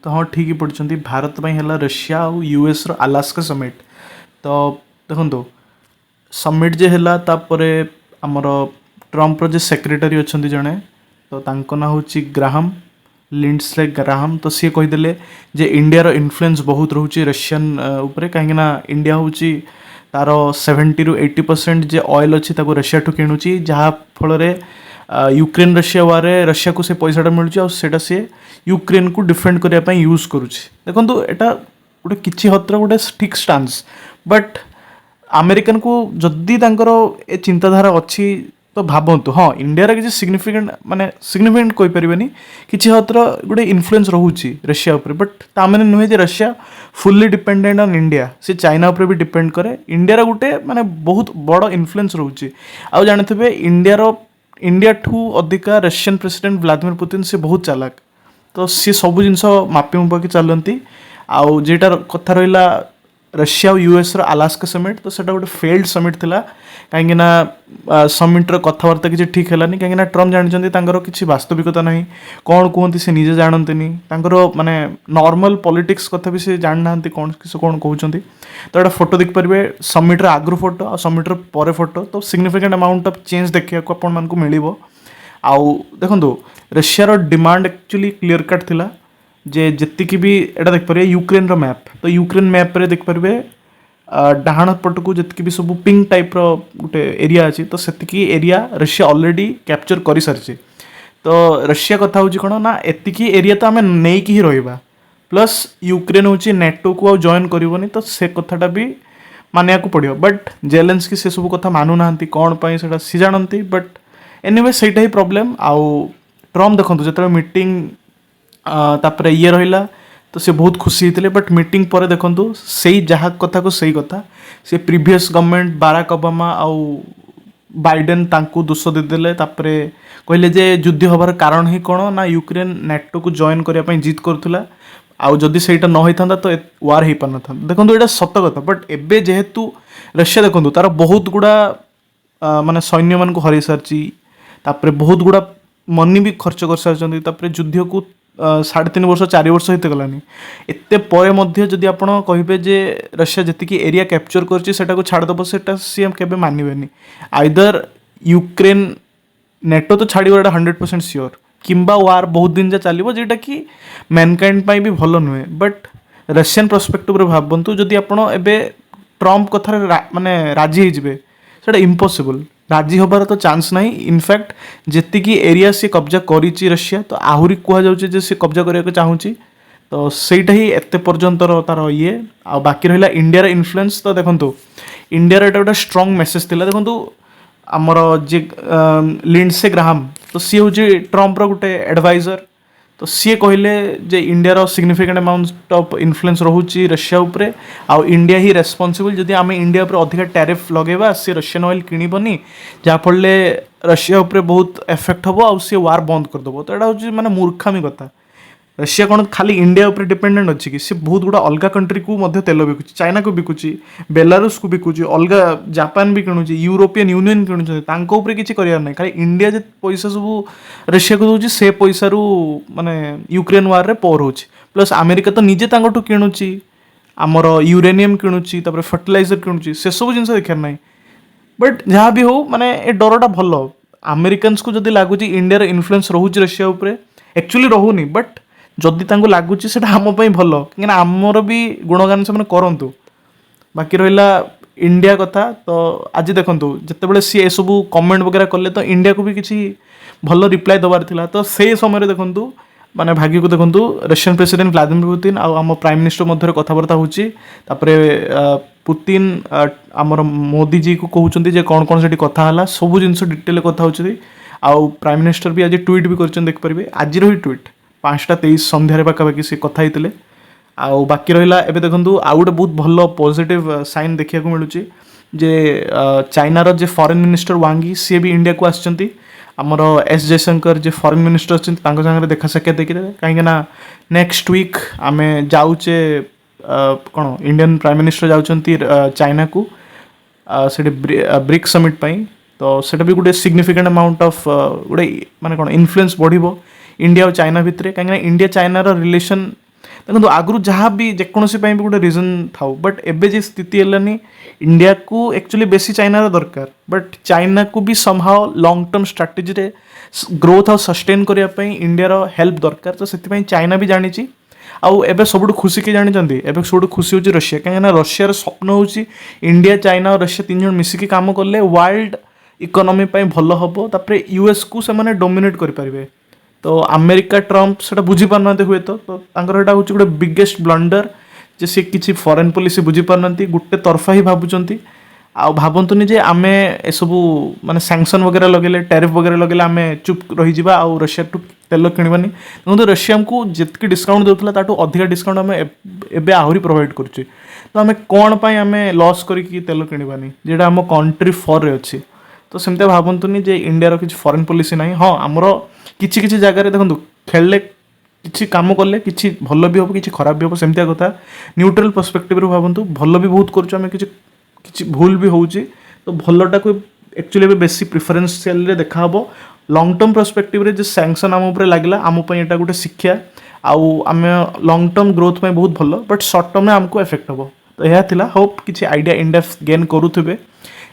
तो हाँ ठीक ही पढ़ुଛନ୍ତି भारत ପାଇଁ ହେଲା ରଷିଆ ଆଉ ୟୁଏସ୍ର ଆଲାସ୍କା ସମିଟ୍। ତ ଦେଖନ୍ତୁ ସମିଟ୍ ଯେ ହେଲା ତାପରେ ଆମର ଟ୍ରମ୍ପର ଯେ ସେକ୍ରେଟାରୀ ଅଛନ୍ତି ଜଣେ, ତ ତାଙ୍କ ନାଁ ହେଉଛି ଗ୍ରାହାମ ଲିଣ୍ଡସେ ଗ୍ରାହାମ। ତ ସିଏ କହିଦେଲେ ଯେ ଇଣ୍ଡିଆର ଇନଫ୍ଲୁଏନ୍ସ ବହୁତ ରହୁଛି ରଷିଆନ୍ ଉପରେ, କାହିଁକିନା ଇଣ୍ଡିଆ ହେଉଛି ତାର 70-80% ଯେ ଅଏଲ୍ ଅଛି ତାକୁ ରଷିଆଠୁ କିଣୁଛି, ଯାହାଫଳରେ ୟୁକ୍ରେନ୍ ରଷିଆ ୱାର୍ରେ ରଷିଆକୁ ସେ ପଇସାଟା ମିଳୁଛି ଆଉ ସେଇଟା ସିଏ ୟୁକ୍ରେନ୍କୁ ଡିଫେଣ୍ଡ କରିବା ପାଇଁ ୟୁଜ୍ କରୁଛି। ଦେଖନ୍ତୁ ଏଇଟା ଗୋଟେ କିଛି ହଦର ଗୋଟେ ଠିକ୍ ଷ୍ଟାନ୍ସ, ବଟ୍ ଆମେରିକାନକୁ ଯଦି ତାଙ୍କର ଏ ଚିନ୍ତାଧାରା ଅଛି ତ ଭାବନ୍ତୁ, ହଁ ଇଣ୍ଡିଆର କିଛି ସିଗ୍ନିଫିକାଣ୍ଟ କହିପାରିବେନି, କିଛି ହଦର ଗୋଟେ ଇନଫ୍ଲୁଏନ୍ସ ରହୁଛି ରଷିଆ ଉପରେ, ବଟ୍ ତା ମାନେ ନୁହେଁ ଯେ ରଷିଆ ଫୁଲି ଡିପେଣ୍ଡେଣ୍ଟ ଅନ୍ ଇଣ୍ଡିଆ। ସେ ଚାଇନା ଉପରେ ବି ଡିପେଣ୍ଡ କରେ। ଇଣ୍ଡିଆର ଗୋଟେ ମାନେ ବହୁତ ବଡ଼ ଇନଫ୍ଲୁଏନ୍ସ ରହୁଛି। ଆଉ ଜାଣିଥିବେ ଇଣ୍ଡିଆଠୁ ଅଧିକା ରଷିଆନ୍ ପ୍ରେସିଡେଣ୍ଟ ଭ୍ଲାଦିମିର ପୁତିନ ସେ ବହୁତ ଚାଲାକ, ତ ସିଏ ସବୁ ଜିନିଷ ମାପି ମୁପାକି ଚାଲନ୍ତି। ଆଉ ଯେଟା କଥା ରହିଲା ରଷିଆ ଆଉ ୟୁଏସ୍ର ଆଲାସ୍କା ସମିଟ୍, ତ ସେଇଟା ଗୋଟେ ଫେଲ୍ଡ ସମିଟ୍ ଥିଲା, କାହିଁକିନା ସମିଟ୍ର କଥାବାର୍ତ୍ତା କିଛି ଠିକ୍ ହେଲାନି, କାହିଁକିନା ଟ୍ରମ୍ପ ଜାଣିଛନ୍ତି ତାଙ୍କର କିଛି ବାସ୍ତବିକତା ନାହିଁ, କ'ଣ କୁହନ୍ତି ସେ ନିଜେ ଜାଣନ୍ତିନି, ତାଙ୍କର ମାନେ ନର୍ମାଲ ପଲିଟିକ୍ସ କଥା ବି ସେ ଜାଣିନାହାନ୍ତି କ'ଣ କହୁଛନ୍ତି। ତ ଏଇଟା ଫଟୋ ଦେଖିପାରିବେ, ସମିଟ୍ର ଆଗରୁ ଫଟୋ ଆଉ ସମିଟ୍ର ପରେ ଫଟୋ, ତ ସିଗ୍ନିଫିକାଣ୍ଟ ଆମାଉଣ୍ଟ ଅଫ୍ ଚେଞ୍ଜ ଦେଖିବାକୁ ଆପଣମାନଙ୍କୁ ମିଳିବ। ଆଉ ଦେଖନ୍ତୁ ରଷିଆର ଡିମାଣ୍ଡ ଆକ୍ଚୁଆଲି କ୍ଲିୟର କାଟ୍ ଥିଲା ଯେ ଯେତିକି ବି ଏଇଟା ଦେଖିପାରିବେ ୟୁକ୍ରେନ୍ର ମ୍ୟାପ୍, ତ ୟୁକ୍ରେନ୍ ମ୍ୟାପ୍ରେ ଦେଖିପାରିବେ ଡାହାଣ ପଟକୁ ଯେତିକି ବି ସବୁ ପିଙ୍କ ଟାଇପ୍ର ଗୋଟେ ଏରିଆ ଅଛି, ତ ସେତିକି ଏରିଆ ରଷିଆ ଅଲରେଡ଼ି କ୍ୟାପଚର କରିସାରିଛି। ତ ରଷିଆ କଥା ହେଉଛି କ'ଣ ନା ଏତିକି ଏରିଆ ତ ଆମେ ନେଇକି ହିଁ ରହିବା, ପ୍ଲସ୍ ୟୁକ୍ରେନ୍ ହେଉଛି ନେଟୋକୁ ଆଉ ଜଏନ୍ କରିବନି, ତ ସେ କଥାଟା ବି ମାନିବାକୁ ପଡ଼ିବ। ବଟ୍ ଜେଲେନ୍ସ୍କି ସେସବୁ କଥା ମାନୁନାହାନ୍ତି, କ'ଣ ପାଇଁ ସେଇଟା ସିଏ ଜାଣନ୍ତି, ବଟ୍ ଏନିୱେ ସେଇଟା ହିଁ ପ୍ରୋବ୍ଲେମ୍। ଆଉ ଟ୍ରମ୍ପ ଦେଖନ୍ତୁ ଯେତେବେଳେ ମିଟିଂ ତାପରେ ଇଏ ରହିଲା ତ ସେ ବହୁତ ଖୁସି ହେଇଥିଲେ, ବଟ୍ ମିଟିଂ ପରେ ଦେଖନ୍ତୁ ସେଇ ଯାହା କଥାକୁ ସେଇ କଥା, ସେ ପ୍ରିଭିୟସ୍ ଗଭର୍ଣ୍ଣମେଣ୍ଟ ବାରାକ ଓବାମା ଆଉ ବାଇଡେନ୍ ତାଙ୍କୁ ଦୋଷ ଦେଇଦେଲେ। ତାପରେ କହିଲେ ଯେ ଯୁଦ୍ଧ ହେବାର କାରଣ ହିଁ କ'ଣ ନା ୟୁକ୍ରେନ୍ ନେଟୋକୁ ଜଏନ୍ କରିବା ପାଇଁ ଜିଦ୍ କରୁଥିଲା, ଆଉ ଯଦି ସେଇଟା ନ ହେଇଥାନ୍ତା ତ ୱାର୍ ହେଇପାରିନଥାନ୍ତା। ଦେଖନ୍ତୁ ଏଇଟା ସତ କଥା, ବଟ୍ ଏବେ ଯେହେତୁ ରଷିଆ ଦେଖନ୍ତୁ ତାର ବହୁତ ଗୁଡ଼ା ମାନେ ସୈନ୍ୟମାନଙ୍କୁ ହରାଇ ସାରିଛି, ତାପରେ ବହୁତ ଗୁଡ଼ା ମନି ବି ଖର୍ଚ୍ଚ କରିସାରିଛନ୍ତି, ତାପରେ ଯୁଦ୍ଧକୁ 3.5 ବର୍ଷ 4 ବର୍ଷ ହେଇତେ ଗଲାନି। ଏତେ ପରେ ମଧ୍ୟ ଯଦି ଆପଣ କହିବେ ଯେ ରଷିଆ ଯେତିକି ଏରିଆ କ୍ୟାପଚର କରିଛି ସେଟାକୁ ଛାଡ଼ିଦେବ, ସେଟା ସିଏ କେବେ ମାନିବେନି। ଆଇଦର ୟୁକ୍ରେନ୍ ନେଟୋ ତ ଛାଡ଼ିବ, ଏଇଟା 100% ସିଓର, କିମ୍ବା ୱାର୍ ବହୁତ ଦିନ ଯାଏ ଚାଲିବ, ଯେଉଁଟାକି ମ୍ୟାନକାଇଣ୍ଡ ପାଇଁ ବି ଭଲ ନୁହେଁ। ବଟ୍ ରଷିଆନ୍ ପର୍ସପେକ୍ଟିଭରେ ଭାବନ୍ତୁ, ଯଦି ଆପଣ ଏବେ ଟ୍ରମ୍ପ କଥାରେ ମାନେ ରାଜି ହେଇଯିବେ, ସେଇଟା ଇମ୍ପସିବଲ୍, ରାଜି ହେବାର ତ ଚାନ୍ସ ନାହିଁ। ଇନଫ୍ୟାକ୍ଟ ଯେତିକି ଏରିଆ ସିଏ କବ୍ଜା କରିଛି ରଷିଆ, ତ ଆହୁରି କୁହାଯାଉଛି ଯେ ସିଏ କବ୍ଜା କରିବାକୁ ଚାହୁଁଛି, ତ ସେଇଟା ହିଁ ଏତେ ପର୍ଯ୍ୟନ୍ତର ତାର ଇଏ। ଆଉ ବାକି ରହିଲା ଇଣ୍ଡିଆର ଇନଫ୍ଲୁଏନ୍ସ, ତ ଦେଖନ୍ତୁ ଇଣ୍ଡିଆର ଏଇଟା ଗୋଟେ ଷ୍ଟ୍ରଙ୍ଗ ମେସେଜ ଥିଲା। ଦେଖନ୍ତୁ ଆମର ଯେ ଲିଣ୍ଡସେ ଗ୍ରାହାମ, ତ ସିଏ ହେଉଛି ଟ୍ରମ୍ପର ଗୋଟେ ଆଡ଼ଭାଇଜର, ତ ସିଏ କହିଲେ ଯେ ଇଣ୍ଡିଆର ସିଗ୍ନିଫିକାଣ୍ଟ ଆମାଉଣ୍ଟ ଅଫ୍ ଇନଫ୍ଲୁଏନ୍ସ ରହୁଛି ରଷିଆ ଉପରେ, ଆଉ ଇଣ୍ଡିଆ ହିଁ ରେସ୍ପନ୍ସିବଲ୍, ଯଦି ଆମେ ଇଣ୍ଡିଆ ଉପରେ ଅଧିକା ଟ୍ୟାରିଫ୍ ଲଗାଇବା ସେ ରଷିଆନ୍ ଅଏଲ୍ କିଣିବନି, ଯାହାଫଳରେ ରଷିଆ ଉପରେ ବହୁତ ଏଫେକ୍ଟ ହେବ ଆଉ ସିଏ ୱାର୍ ବନ୍ଦ କରିଦେବ। ତ ଏଇଟା ହେଉଛି ମାନେ ମୂର୍ଖାମୀ କଥା। ରଷିଆ କ'ଣ ଖାଲି ଇଣ୍ଡିଆ ଉପରେ ଡିପେଣ୍ଡେଣ୍ଟ ଅଛି କି? ସେ ବହୁତ ଗୁଡ଼ା ଅଲଗା କଣ୍ଟ୍ରିକୁ ମଧ୍ୟ ତେଲ ବିକୁଛି, ଚାଇନାକୁ ବିକୁଛି, ବେଲାରୁସକୁ ବିକୁଛି, ଅଲଗା ଜାପାନ ବି କିଣୁଛି, ୟୁରୋପିଆନ୍ ୟୁନିୟନ୍ କିଣୁଛନ୍ତି, ତାଙ୍କ ଉପରେ କିଛି କରିବାର ନାହିଁ। ଖାଲି ଇଣ୍ଡିଆ ଯେ ପଇସା ସବୁ ରଷିଆକୁ ଦେଉଛି, ସେ ପଇସାରୁ ମାନେ ୟୁକ୍ରେନ୍ ୱାର୍ରେ ପୋର୍ ହେଉଛି। ପ୍ଲସ୍ ଆମେରିକା ତ ନିଜେ ତାଙ୍କଠୁ କିଣୁଛି, ଆମର ୟୁରେନିୟମ୍ କିଣୁଛି, ତାପରେ ଫର୍ଟିଲାଇଜର କିଣୁଛି, ସେସବୁ ଜିନିଷ ଦେଖିବାର ନାହିଁ। ବଟ୍ ଯାହା ବି ହଉ, ମାନେ ଏ ଡରଟା ଭଲ। ଆମେରିକାନ୍ସକୁ ଯଦି ଲାଗୁଛି ଇଣ୍ଡିଆର ଇନଫ୍ଲୁଏନ୍ସ ରହୁଛି ରଷିଆ ଉପରେ, ଆକ୍ଚୁଆଲି ରହୁନି, ବଟ୍ ଯଦି ତାଙ୍କୁ ଲାଗୁଛି ସେଇଟା ଆମ ପାଇଁ ଭଲ, କାହିଁକିନା ଆମର ବି ଗୁଣଗାନ ସେମାନେ କରନ୍ତୁ। ବାକି ରହିଲା ଇଣ୍ଡିଆ କଥା, ତ ଆଜି ଦେଖନ୍ତୁ ଯେତେବେଳେ ସିଏ ଏସବୁ କମେଣ୍ଟ ବଗେରା କଲେ, ତ ଇଣ୍ଡିଆକୁ ବି କିଛି ଭଲ ରିପ୍ଲାଏ ଦେବାର ଥିଲା। ତ ସେଇ ସମୟରେ ଦେଖନ୍ତୁ ମାନେ ଭାଗ୍ୟକୁ ଦେଖନ୍ତୁ ରଷିଆନ୍ ପ୍ରେସିଡେଣ୍ଟ ଭ୍ଲାଦିମିର ପୁତିନ ଆଉ ଆମ ପ୍ରାଇମ୍ ମିନିଷ୍ଟର ମଧ୍ୟରେ କଥାବାର୍ତ୍ତା ହେଉଛି, ତାପରେ ପୁତିନ ଆମର ମୋଦିଜୀକୁ କହୁଛନ୍ତି ଯେ କ'ଣ କ'ଣ ସେଠି କଥା ହେଲା, ସବୁ ଜିନିଷ ଡିଟେଲରେ କଥା ହେଉଛନ୍ତି। ଆଉ ପ୍ରାଇମ୍ ମିନିଷ୍ଟର ବି ଆଜି ଟ୍ୱିଟ୍ ବି କରିଛନ୍ତି, ଦେଖିପାରିବେ ଆଜିର ହିଁ ଟ୍ୱିଟ୍ 5:23 ସନ୍ଧ୍ୟାରେ ପାଖାପାଖି ସେ କଥା ହେଇଥିଲେ। ଆଉ ବାକି ରହିଲା ଏବେ ଦେଖନ୍ତୁ ଆଉ ଗୋଟେ ବହୁତ ଭଲ ପଜିଟିଭ୍ ସାଇନ୍ ଦେଖିବାକୁ ମିଳୁଛି ଯେ ଚାଇନାର ଯେ ଫରେନ୍ ମିନିଷ୍ଟର ୱାଙ୍ଗି, ସିଏ ବି ଇଣ୍ଡିଆକୁ ଆସିଛନ୍ତି। ଆମର ଏସ୍ ଜୟଶଙ୍କର ଯେ ଫରେନ୍ ମିନିଷ୍ଟର ଅଛନ୍ତି ତାଙ୍କ ସାଙ୍ଗରେ ଦେଖା ସାକ୍ଷାତ ଦେଖିଦେବେ, କାହିଁକିନା ନେକ୍ସଟ ୱିକ୍ ଆମେ ଯାଉଛେ କ'ଣ ଇଣ୍ଡିଆନ୍ ପ୍ରାଇମ୍ ମିନିଷ୍ଟର ଯାଉଛନ୍ତି ଚାଇନାକୁ ସେଠି ବ୍ରିକ୍ ସମିଟ୍ ପାଇଁ। ତ ସେଇଟା ବି ଗୋଟେ ସିଗ୍ନିଫିକାଣ୍ଟ ଆମାଉଣ୍ଟ ଅଫ୍ ଗୋଟେ ମାନେ କ'ଣ ଇନଫ୍ଲୁଏନ୍ସ ବଢ଼ିବ ଇଣ୍ଡିଆ ଆଉ ଚାଇନା ଭିତରେ, କାହିଁକିନା ଇଣ୍ଡିଆ ଚାଇନାର ରିଲେସନ୍ ଦେଖନ୍ତୁ ଆଗରୁ ଯାହା ବି ଯେକୌଣସି ପାଇଁ ବି ଗୋଟେ ରିଜନ୍ ଥାଉ ବଟ୍ ଏବେ ଯେ ସ୍ଥିତି ହେଲାନି ଇଣ୍ଡିଆକୁ ଆକ୍ଚୁଆଲି ବେଶୀ ଚାଇନାର ଦରକାର ବଟ୍ ଚାଇନାକୁ ବି ସମହାଓ ଲଙ୍ଗ୍ ଟର୍ମ ଷ୍ଟ୍ରାଟେଜିରେ ଗ୍ରୋଥ୍ ଆଉ ସଷ୍ଟେନ୍ କରିବା ପାଇଁ ଇଣ୍ଡିଆର ହେଲ୍ପ ଦରକାର ତ ସେଥିପାଇଁ ଚାଇନା ବି ଜାଣିଛି ଆଉ ଏବେ ସବୁଠୁ ଖୁସି କି ଜାଣିଛନ୍ତି ଏବେ ସବୁଠୁ ଖୁସି ହେଉଛି ରଷିଆ କାହିଁକିନା ରଷିଆର ସ୍ୱପ୍ନ ହେଉଛି ଇଣ୍ଡିଆ ଚାଇନା ଆଉ ରଷିଆ ତିନି ଜଣ ମିଶିକି କାମ କଲେ ୱାର୍ଲଡ ଇକୋନୋମି ପାଇଁ ଭଲ ହେବ ତାପରେ ୟୁଏସ୍କୁ ସେମାନେ ଡୋମିନେଟ୍ କରିପାରିବେ ତ ଆମେରିକା ଟ୍ରମ୍ପ ସେଟା ବୁଝିପାରୁନାହାନ୍ତି ହୁଏତ ତ ତାଙ୍କର ଏଇଟା ହେଉଛି ଗୋଟେ ବିଗେଷ୍ଟ ବ୍ଲଣ୍ଡର ଯେ ସେ କିଛି ଫରେନ୍ ପଲିସି ବୁଝିପାରୁନାହାନ୍ତି ଗୋଟେ ତରଫା ହିଁ ଭାବୁଛନ୍ତି ଆଉ ଭାବନ୍ତୁନି ଯେ ଆମେ ଏସବୁ ମାନେ ସାଙ୍କସନ୍ ବଗେରା ଲଗେଇଲେ ଟ୍ୟାରିଫ୍ ବଗେରା ଲଗେଇଲେ ଆମେ ଚୁପ୍ ରହିଯିବା ଆଉ ରଷିଆଠୁ ତେଲ କିଣିବାନି ଦେଖନ୍ତୁ ରଷିଆ ଆମକୁ ଯେତିକି ଡିସ୍କାଉଣ୍ଟ ଦେଉଥିଲା ତାଠୁ ଅଧିକା ଡିସ୍କାଉଣ୍ଟ ଆମେ ଏବେ ଆହୁରି ପ୍ରୋଭାଇଡ଼ କରୁଛେ ତ ଆମେ କ'ଣ ପାଇଁ ଆମେ ଲସ୍ କରିକି ତେଲ କିଣିବାନି ଯେଉଁଟା ଆମ କଣ୍ଟ୍ରି ଫର୍ରେ ଅଛି ତ ସେମିତି ଭାବନ୍ତୁନି ଯେ ଇଣ୍ଡିଆର କିଛି ଫରେନ୍ ପଲିସି ନାହିଁ ହଁ ଆମର କିଛି କିଛି ଜାଗାରେ ଦେଖନ୍ତୁ ଖେଳିଲେ କିଛି କାମ କଲେ କିଛି ଭଲ ବି ହେବ କିଛି ଖରାପ ବି ହେବ ସେମିତିଆ କଥା ନ୍ୟୁଟ୍ରାଲ୍ ପର୍ସପେକ୍ଟିଭରୁ ଭାବନ୍ତୁ ଭଲ ବି ବହୁତ କରୁଛୁ ଆମେ କିଛି କିଛି ଭୁଲ ବି ହେଉଛି ତ ଭଲଟାକୁ ଆକ୍ଚୁଆଲି ଏବେ ବେଶୀ ପ୍ରିଫରେନ୍ସିଆଲରେ ଦେଖାହେବ ଲଙ୍ଗ୍ ଟର୍ମ ପର୍ସପେକ୍ଟିଭରେ ଯେ ସାଙ୍କସନ୍ ଆମ ଉପରେ ଲାଗିଲା ଆମ ପାଇଁ ଏଇଟା ଗୋଟେ ଶିକ୍ଷା ଆଉ ଆମେ ଲଙ୍ଗ୍ ଟର୍ମ ଗ୍ରୋଥ୍ ପାଇଁ ବହୁତ ଭଲ ବଟ୍ ସର୍ଟ ଟର୍ମରେ ଆମକୁ ଏଫେକ୍ଟ ହେବ ତ ଏହା ଥିଲା ହୋପ୍ କିଛି ଆଇଡ଼ିଆ ଇଣ୍ଡିଆ ଗେନ୍ କରୁଥିବେ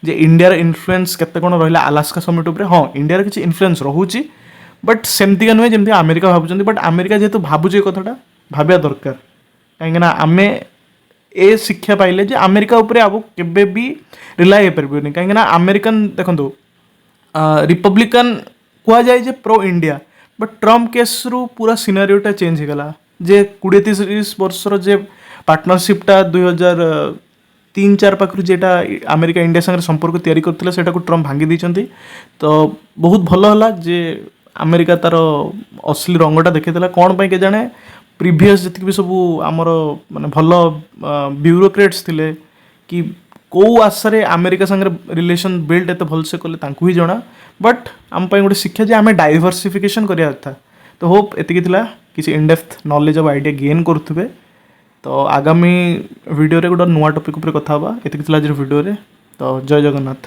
ଯେ ଇଣ୍ଡିଆର ଇନଫ୍ଲୁଏନ୍ସ କେତେ କ'ଣ ରହିଲା ଆଲାସ୍କା ସମିଟ୍ ଉପରେ ହଁ ଇଣ୍ଡିଆର କିଛି ଇନଫ୍ଲୁଏନ୍ସ ରହୁଛି ବଟ୍ ସେମିତିକା ନୁହେଁ ଯେମିତି ଆମେରିକା ଭାବୁଛନ୍ତି ବଟ୍ ଆମେରିକା ଯେହେତୁ ଭାବୁଛି ଏ କଥାଟା ଭାବିବା ଦରକାର କାହିଁକିନା ଆମେ ଏ ଶିକ୍ଷା ପାଇଲେ ଯେ ଆମେରିକା ଉପରେ ଆଉ କେବେ ବି ରିଲାଏ ହେଇପାରିବନି କାହିଁକିନା ଆମେରିକାନ ଦେଖନ୍ତୁ ରିପବ୍ଲିକାନ କୁହାଯାଏ ଯେ ପ୍ରୋ ଇଣ୍ଡିଆ ବଟ୍ ଟ୍ରମ୍ପ କେସ୍ରୁ ପୁରା ସିନାରିଓଟା ଚେଞ୍ଜ ହେଇଗଲା ଯେ 20-30 ବର୍ଷର ଯେ ପାର୍ଟନରସିପ୍ଟା 2003-4 ପାଖରୁ ଯେଟା ଆମେରିକା ଇଣ୍ଡିଆ ସାଙ୍ଗରେ ସମ୍ପର୍କ ତିଆରି କରିଥିଲା ସେଟାକୁ ଟ୍ରମ୍ପ ଭାଙ୍ଗି ଦେଇଛନ୍ତି ତ ବହୁତ ଭଲ ହେଲା ଯେ ଆମେରିକା ତାର ଅସଲି ରଙ୍ଗଟା ଦେଖେଇଥିଲା କ'ଣ ପାଇଁ କେଜାଣେ ପ୍ରିଭିୟସ୍ ଯେତିକି ବି ସବୁ ଆମର ମାନେ ଭଲ ବ୍ୟୁରୋକ୍ରେଟ୍ସ ଥିଲେ କି କେଉଁ ଆଶାରେ ଆମେରିକା ସାଙ୍ଗରେ ରିଲେସନ୍ ବିଲ୍ଡ ଏତେ ଭଲସେ କଲେ ତାଙ୍କୁ ହିଁ ଜଣା ବଟ୍ ଆମ ପାଇଁ ଗୋଟେ ଶିକ୍ଷା ଯେ ଆମେ ଡାଇଭର୍ସିଫିକେସନ୍ କରିବା କଥା ତ ହୋପ୍ ଏତିକି ଥିଲା କିଛି ଇନଡେପ୍ଥ ନଲେଜ୍ ଆଉ ଆଇଡ଼ିଆ ଗେନ୍ କରୁଥିବେ ତ ଆଗାମୀ ଭିଡ଼ିଓରେ ଗୋଟେ ନୂଆ ଟପିକ୍ ଉପରେ କଥା ହେବା ଏତିକି ଥିଲା ଆଜିର ଭିଡ଼ିଓରେ ତ ଜୟ ଜଗନ୍ନାଥ।